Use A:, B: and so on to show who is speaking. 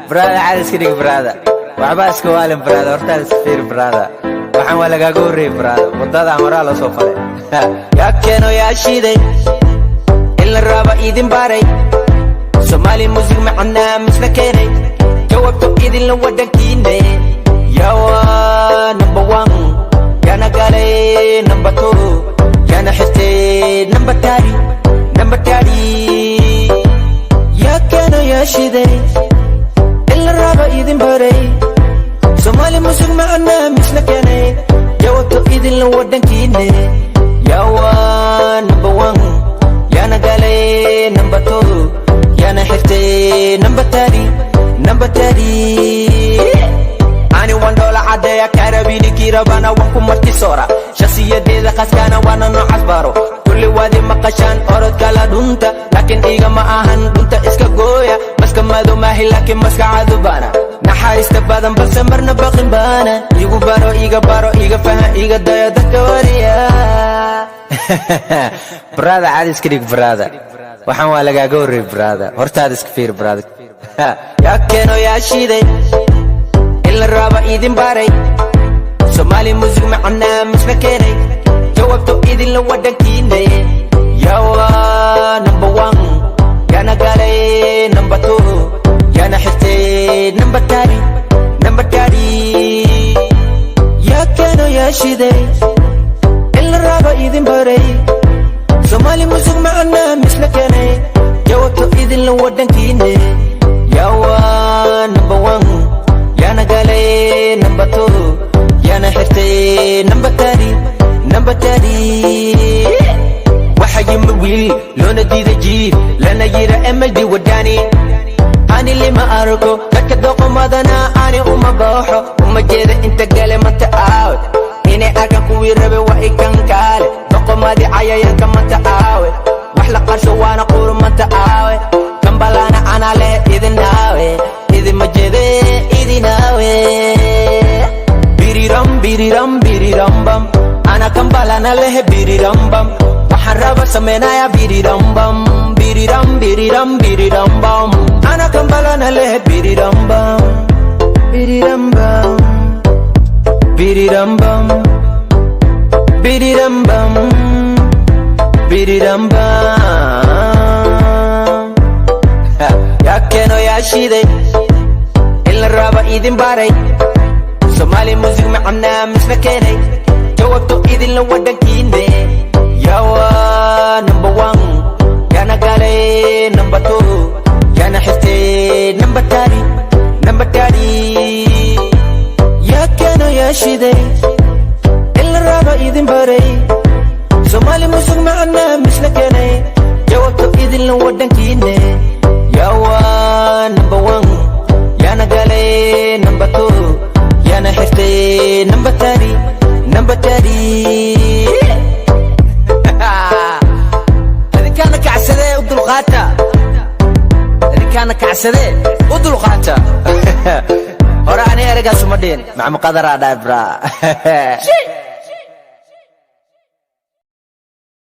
A: برادا عايز كده برادا وعباس كوالم برادا ورتال سفير برادا waxaan waa lagaaga horreeyey برادا wadada amaraa la soo falay yaa keeno yaa shiiday in la raba idin baaray Somali music macnaa misla keenay jawaabto idin la wadankiine yawa number 1 yana galay number 2 yana xitay number 30 yaa keeno yaa shiiday in la raba idin baaray Somali music macnaa misla keenay jawaabto idin la wadankiine yawa number 1 yana galay number 2 yana xirtay number 30 ani $1 cadeeya karabini kirabana waan ku marti soora shakhsiyadeeda qaskana waana noocaas baro kulli waadi maqashaan orodka la dhunta laakiin iga ma ahan dhunta iska gooya maska mado maahi laakiin maska cadubana naxariista badan balse marna baqin baana igu baro iga fahan iga dayo dadka wariya برادا عادي iska برادا waxaan waa lagaaga horreeyey برادا hortaada iska fiir برادا yaa keeno yaa shiiday in la raba idin baaray Somali music macnaa misla keenay jawaabto idin la wadankiine yawa number 1 yana galay number 2 yana xitay number 30 yaa keeno yaa shiiday in la raba idin baaray Somali music macnaa misla keenay jawaabto idin la wadankiine yawa number 1 yana galay number 2 yana xirtay number 30 waxa yimi wiil loona diiday jiif lana yira MLD wadani ani lima arko dadka doqomadana ani uma baaxo uma jeeda inta gale manta out inay arkan kuwii rabe waa ikan kaale doqomadi cayayaanka manta aawe wax la qarsho waana quru manta aawe kambalana ana leh idin naawe idin ma jeede idin naawe biriram bam ana kambalana leh biriram bam waxaan raba sameynaya biriram bam ana kambalana leh biriram bam yaa keeno yaa shiiday in la raba idin baaray Somali music macnaa misla keenay jawaabto idin la wadankiine yawa number 1 yana galay number 2 yana xitay number 30 yaa keeno yaa shiiday in la raba idin baaray Somali music macnaa misla keenay jawaabto idin la wadankiine yawa number 1 yana galay number 2 yana xirtay number 30 adinkaana kacsadee u dulqaata hore ani ereygaas uma dhihin macmu qadaraa dhaay braa